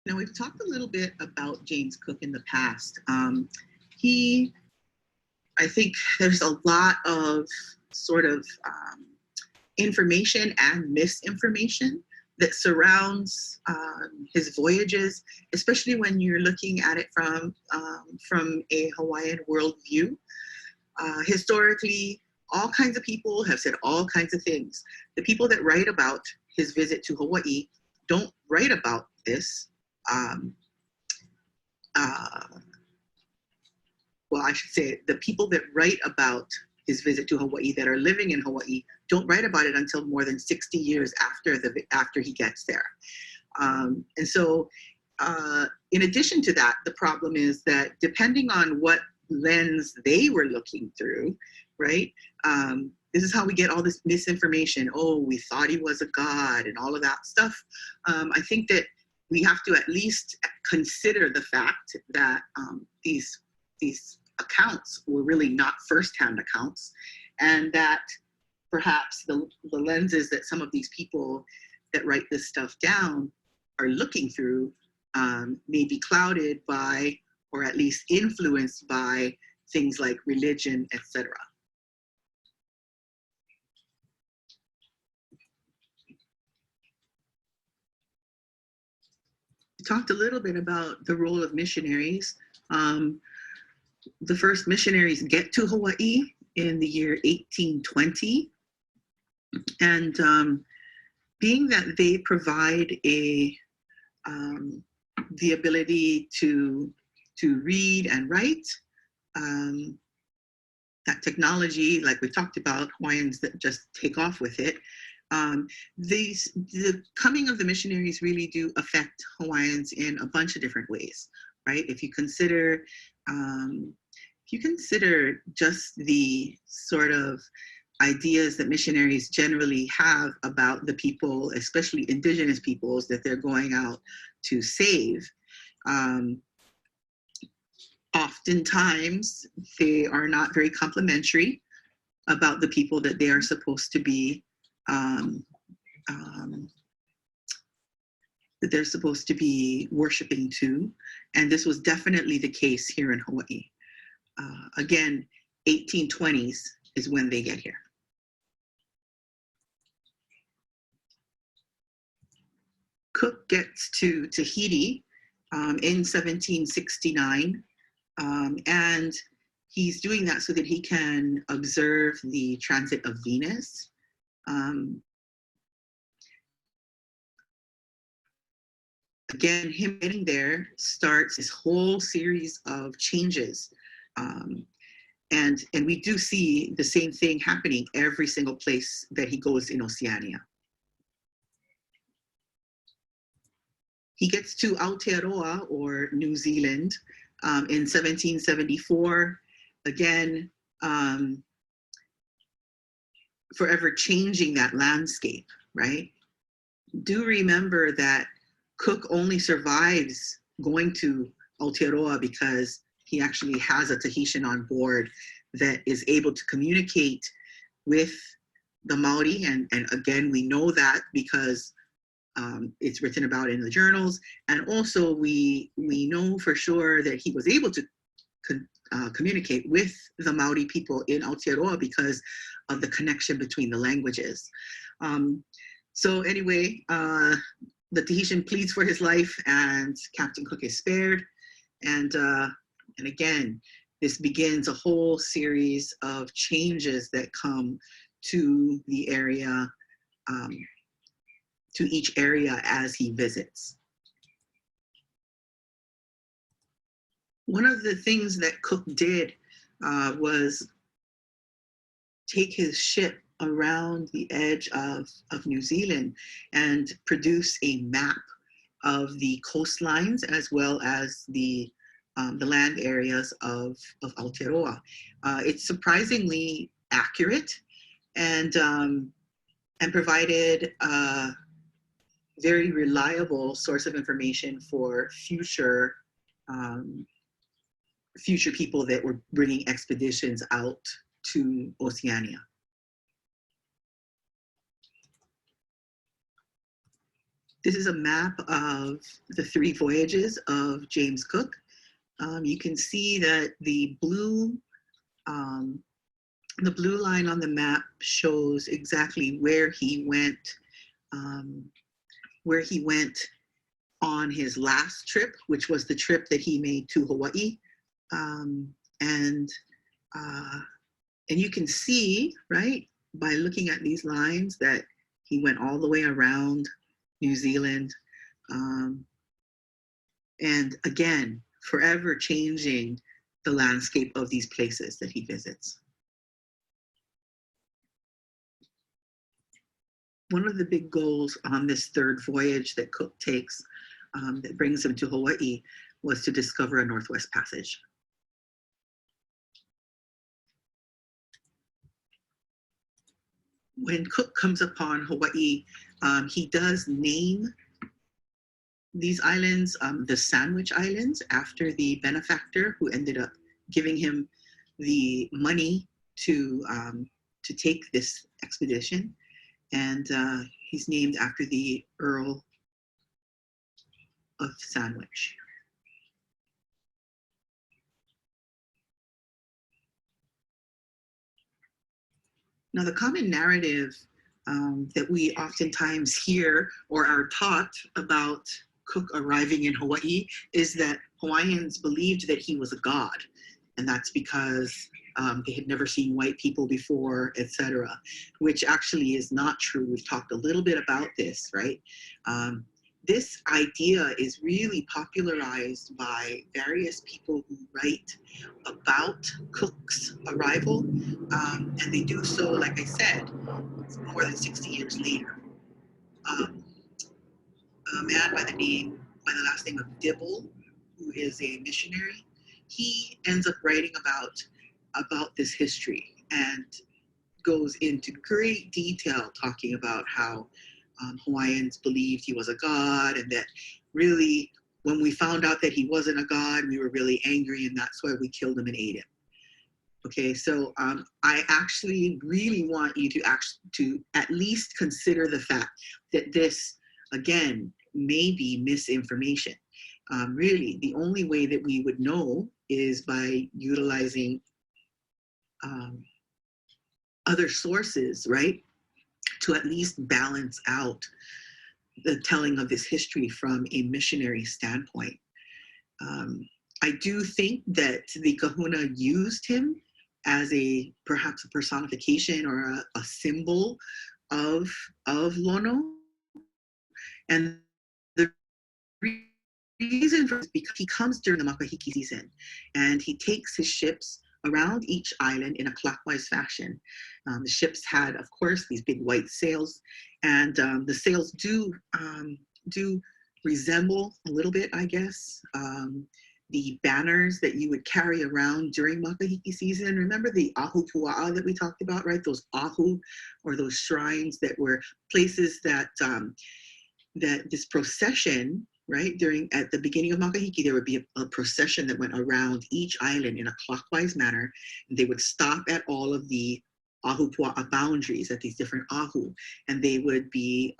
Now, we've talked a little bit about James Cook in the past. He, I think there's a lot of sort of information and misinformation that surrounds his voyages, especially when you're looking at it from a Hawaiian worldview. Historically, all kinds of people have said all kinds of things. The people that write about his visit to Hawaii don't write about this. Well, I should say the people that write about his visit to Hawaii that are living in Hawaii don't write about it until more than 60 years after he gets there. And so in addition to that, the problem is that depending on what lens they were looking through, right? This is how we get all this misinformation. Oh, we thought he was a god and all of that stuff. I think that we have to at least consider the fact that these accounts were really not firsthand accounts, and that perhaps the lenses that some of these people that write this stuff down are looking through may be clouded by, or at least influenced by, things like religion, etc. We talked a little bit about the role of missionaries. The first missionaries get to Hawaii in the year 1820. And being that they provide the ability to read and write, that technology, like we talked about, Hawaiians that just take off with it. The coming of the missionaries really do affect Hawaiians in a bunch of different ways, right? If you consider just the sort of ideas that missionaries generally have about the people, especially indigenous peoples, that they're going out to save. Oftentimes, they are not very complimentary about the people that they are supposed to be worshiping to, and this was definitely the case here in Hawaii. Again, 1820s is when they get here. Cook gets to Tahiti in 1769, and he's doing that so that he can observe the transit of Venus. Again, him getting there starts this whole series of changes. And we do see the same thing happening every single place that he goes in Oceania. He gets to Aotearoa, or New Zealand, in 1774. Again, forever changing that landscape, right? Do remember that Cook only survives going to Aotearoa because he actually has a Tahitian on board that is able to communicate with the Maori. And again, we know that because it's written about in the journals. And also we know for sure that he was able to communicate with the Maori people in Aotearoa because of the connection between the languages. So anyway, the Tahitian pleads for his life, and Captain Cook is spared. And again, this begins a whole series of changes that come to the area, to each area as he visits. One of the things that Cook did was take his ship around the edge of New Zealand and produce a map of the coastlines as well as the land areas of Aotearoa. It's surprisingly accurate and provided a very reliable source of information for future people that were bringing expeditions out to Oceania. This is a map of the 3 voyages of James Cook. You can see that the blue line on the map shows exactly where he went on his last trip, which was the trip that he made to Hawaii. And you can see, right, by looking at these lines that he went all the way around New Zealand. And again, forever changing the landscape of these places that he visits. One of the big goals on this 3rd voyage that Cook takes that brings him to Hawaii was to discover a Northwest Passage. When Cook comes upon Hawaii, he does name these islands the Sandwich Islands, after the benefactor who ended up giving him the money to take this expedition. And he's named after the Earl of Sandwich. Now, the common narrative that we oftentimes hear or are taught about Cook arriving in Hawaii is that Hawaiians believed that he was a god, and that's because they had never seen white people before, etc., which actually is not true. We've talked a little bit about this, right? This idea is really popularized by various people who write about Cook's arrival, and they do so, like I said, more than 60 years later. A man by the last name of Dibble, who is a missionary, he ends up writing about this history and goes into great detail talking about how Hawaiians believed he was a god, and that really, when we found out that he wasn't a god, we were really angry, and that's why we killed him and ate him. Okay, so I actually really want you to at least consider the fact that this, again, may be misinformation. Really, the only way that we would know is by utilizing other sources, right, to at least balance out the telling of this history from a missionary standpoint. I do think that the Kahuna used him as perhaps a personification or a symbol of Lono. And the reason for this is because he comes during the Makahiki season, and he takes his ships around each island in a clockwise fashion. The ships had, of course, these big white sails, and the sails do resemble a little bit, I guess, the banners that you would carry around during Makahiki season. Remember the ahu pua'a that we talked about, right? Those ahu, or those shrines that were places that that this procession, right, at the beginning of Makahiki, there would be a procession that went around each island in a clockwise manner. And they would stop at all of the ahu pua'a boundaries at these different ahu, and they would be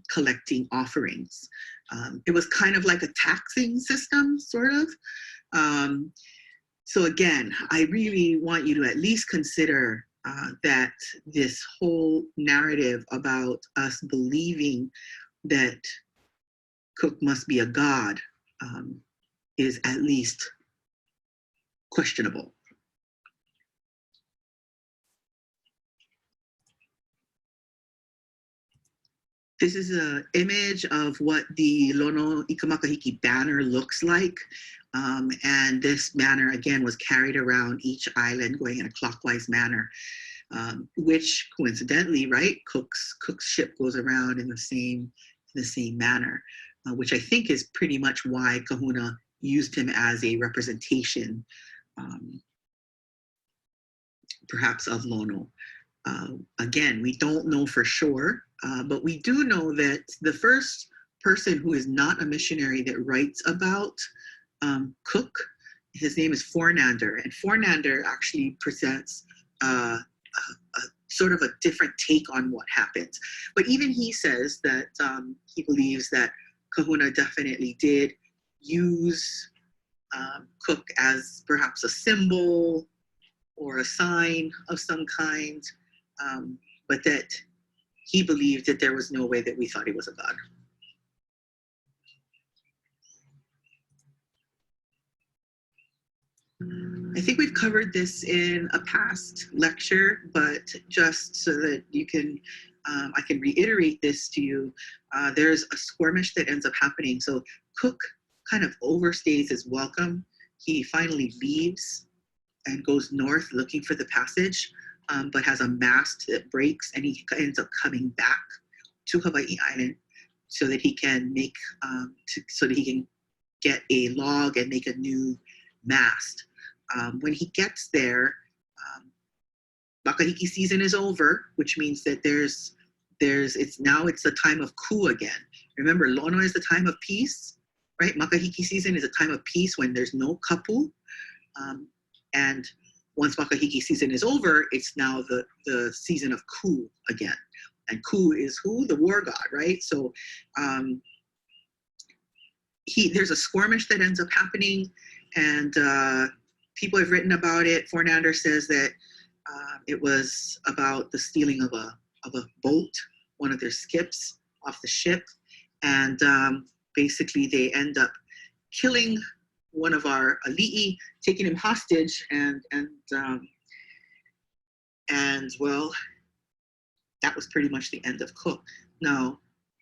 collecting offerings. It was kind of like a taxing system, sort of. So again, I really want you to at least consider that this whole narrative about us believing that Cook must be a god is at least questionable. This is an image of what the Lono Ikamakahiki banner looks like. And this banner, again, was carried around each island going in a clockwise manner, which coincidentally, right, Cook's ship goes around in the same manner, which I think is pretty much why Kahuna used him as a representation, perhaps of Lono. Again, we don't know for sure, but we do know that the first person who is not a missionary that writes about Cook, his name is Fornander, and Fornander actually presents a sort of a different take on what happens. But even he says that he believes that Kahuna definitely did use Cook as perhaps a symbol or a sign of some kind, but that he believed that there was no way that we thought he was a god. I think we've covered this in a past lecture, but just so that you can, I can reiterate this to you, there's a skirmish that ends up happening. So Cook kind of overstays his welcome. He finally leaves and goes north looking for the passage, but has a mast that breaks, and he ends up coming back to Hawaii Island so that he can make, so that he can get a log and make a new mast. When he gets there, Makahiki season is over, which means that it's the time of ku again. Remember, Lono is the time of peace, right? Makahiki season is a time of peace when there's no kapu. And once Makahiki season is over, it's now the season of ku again. And ku is who? The war god, right? So there's a skirmish that ends up happening, and people have written about it. Fornander says that it was about the stealing of a boat, one of their skips off the ship, and basically they end up killing one of our ali'i, taking him hostage, and well, that was pretty much the end of Cook. Now,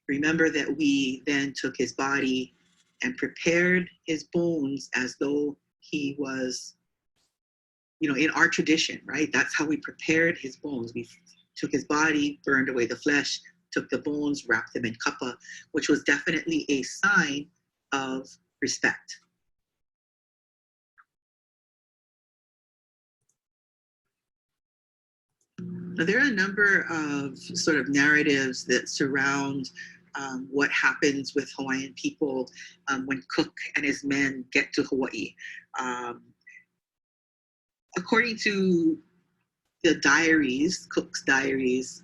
remember that we then took his body and prepared his bones as though he was, in our tradition, right? That's how we prepared his bones. We took his body, burned away the flesh, took the bones, wrapped them in kapa, which was definitely a sign of respect. Now, there are a number of sort of narratives that surround what happens with Hawaiian people when Cook and his men get to Hawaii. According to the diaries, Cook's diaries,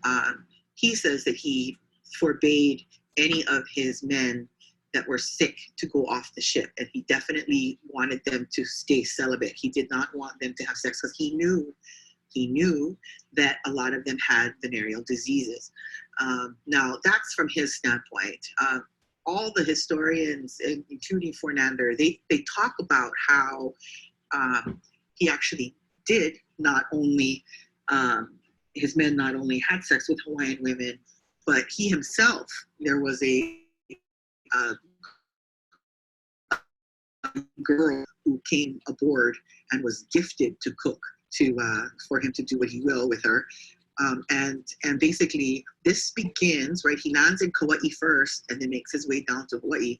he says that he forbade any of his men that were sick to go off the ship, and he definitely wanted them to stay celibate. He did not want them to have sex because he knew that a lot of them had venereal diseases. Now, that's from his standpoint. All the historians, including Fornander, they talk about how he actually did not only, his men not only had sex with Hawaiian women, but he himself, there was a girl who came aboard and was gifted to Cook for him to do what he will with her. And basically this begins, right? He lands in Kauai first and then makes his way down to Hawaii.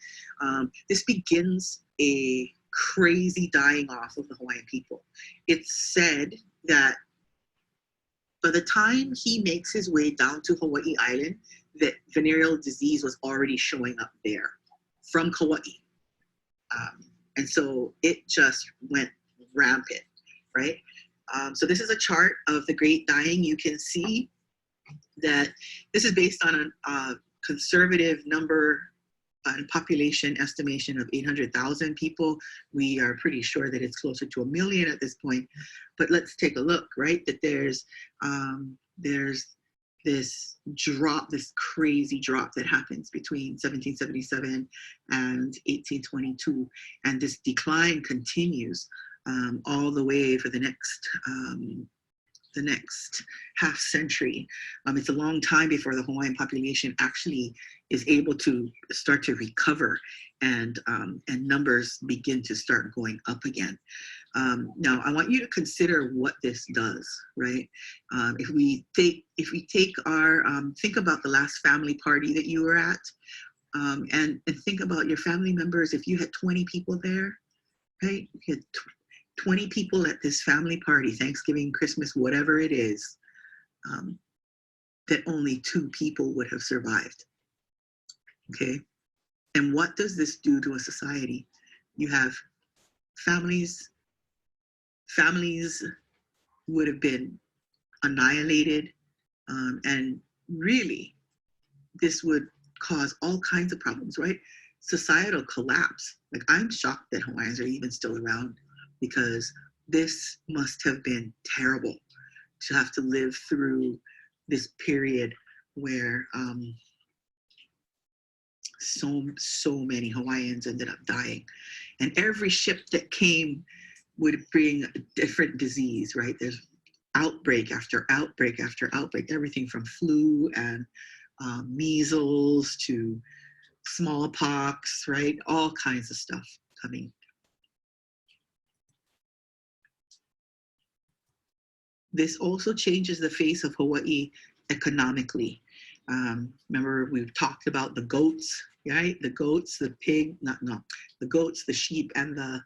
This begins a crazy dying off of the Hawaiian people. It's said that by the time he makes his way down to Hawaii Island, that venereal disease was already showing up there from Kauai. And so it just went rampant, right? So this is a chart of the Great Dying. You can see that this is based on a conservative number and population estimation of 800,000 people. We are pretty sure that it's closer to 1 million at this point. But let's take a look, right? That there's this drop, this crazy drop that happens between 1777 and 1822. And this decline continues all the way for the next half century. It's a long time before the Hawaiian population actually is able to start to recover and numbers begin to start going up again. Now, I want you to consider what this does, right? If we take our, think about the last family party that you were at, and think about your family members. If you had 20 people there, right? If you had 20 people at this family party, Thanksgiving, Christmas, whatever it is, that only 2 people would have survived, okay? And what does this do to a society? You have families would have been annihilated, And really, this would cause all kinds of problems, right? Societal collapse. Like, I'm shocked that Hawaiians are even still around, because this must have been terrible to have to live through this period where so many Hawaiians ended up dying. And every ship that came would bring a different disease, right? There's outbreak after outbreak after outbreak, everything from flu and measles to smallpox, right? All kinds of stuff coming. This also changes the face of Hawaii economically. Remember, we've talked about the goats, right? The goats, the pig, the goats, the sheep, and the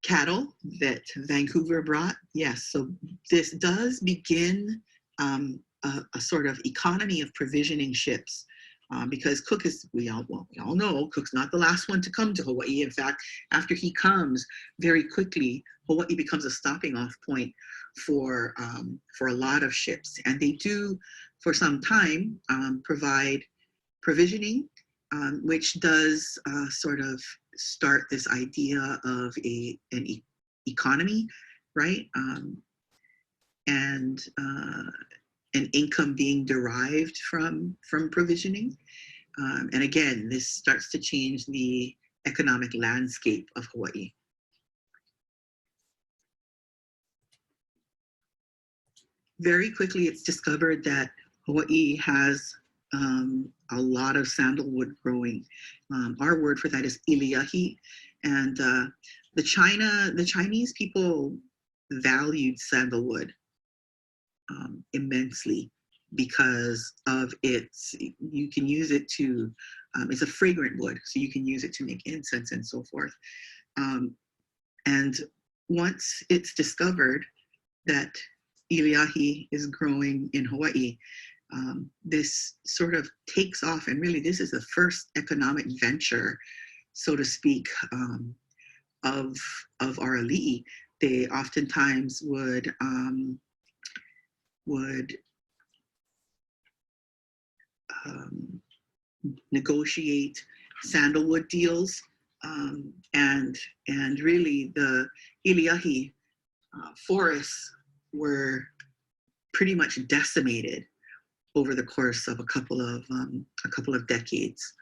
cattle that Vancouver brought. Yes, so this does begin a sort of economy of provisioning ships. Because Cook is, we all know, Cook's not the last one to come to Hawaii. In fact, after he comes, very quickly, Hawaii becomes a stopping off point for a lot of ships. And they do, for some time, provide provisioning, which does sort of start this idea of an economy, right? And an income being derived from provisioning. And again, this starts to change the economic landscape of Hawaii. Very quickly, it's discovered that Hawaii has a lot of sandalwood growing. Our word for that is iliahi. And the Chinese people valued sandalwood immensely because of its, you can use it to, it's a fragrant wood, so you can use it to make incense and so forth. And once it's discovered that iliahi is growing in Hawaii, this sort of takes off, and really this is the first economic venture, so to speak, of our ali'i. They oftentimes would negotiate sandalwood deals, and really the iliahi forests were pretty much decimated over the course of a couple of decades.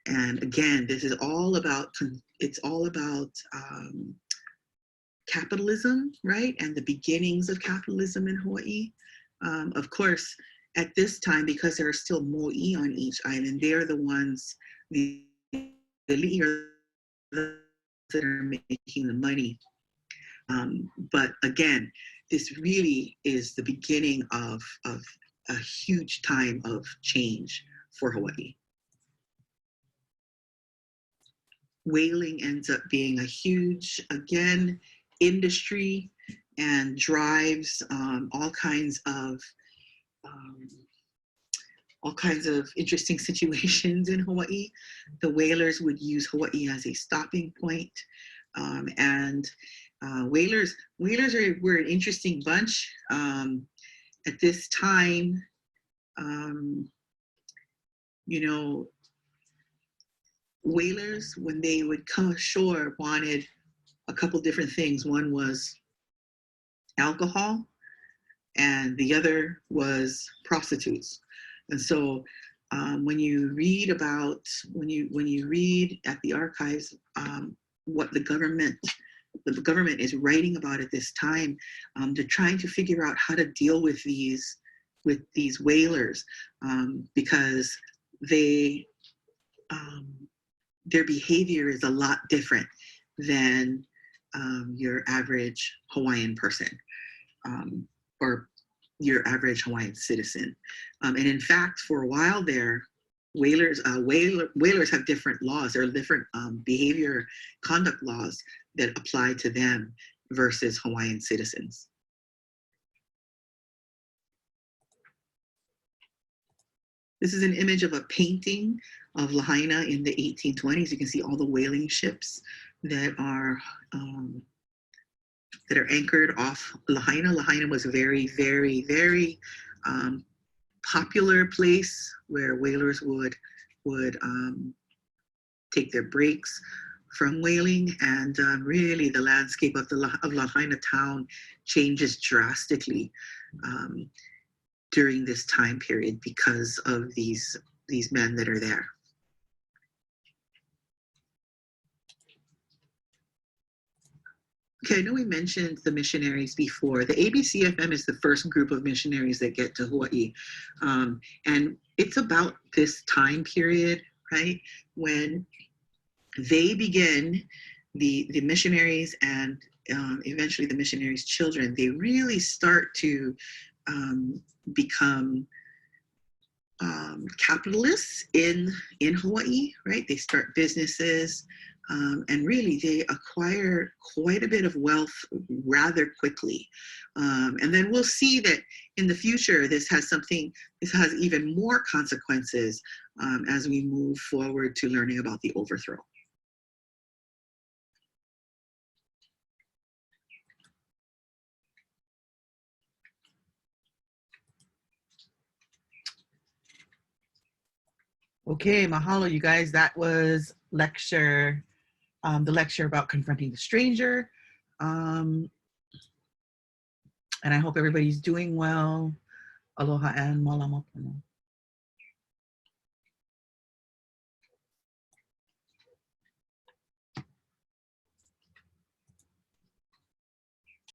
And again, this is all about, it's all about capitalism, right? And the beginnings of capitalism in Hawaii. Of course, at this time, because there are still mo'i on each island, they're the ones, the ali'i are that are making the money. But again, this really is the beginning of a huge time of change for Hawaii. Whaling ends up being a huge, again, industry, and drives all kinds of interesting situations in Hawaii. The whalers would use Hawaii as a stopping point, and whalers were an interesting bunch. At this time, you know, whalers, when they would come ashore, wanted a couple different things. One was alcohol, and the other was prostitutes. And so when you read at the archives what the government is writing about at this time, they're trying to figure out how to deal with these whalers, because their behavior is a lot different than your average Hawaiian person, or your average Hawaiian citizen. And in fact, for a while there, whalers have different laws. There are different behavior conduct laws that apply to them versus Hawaiian citizens. This is an image of a painting of Lahaina in the 1820s. You can see all the whaling ships that are anchored off Lahaina. Lahaina was very, very, very popular place where whalers would take their breaks from whaling, and really the landscape of Lahaina town changes drastically during this time period because of these men that are there. Okay, I know we mentioned the missionaries before. The ABCFM is the first group of missionaries that get to Hawaii. And it's about this time period, right, when they begin, the missionaries and eventually the missionaries' children, they really start to become capitalists in Hawaii, right? They start businesses, and really they acquire quite a bit of wealth rather quickly. And then we'll see that in the future, this has even more consequences as we move forward to learning about the overthrow. Okay, mahalo, you guys. That was lecture, the lecture about confronting the stranger. And I hope everybody's doing well. Aloha and malama pono.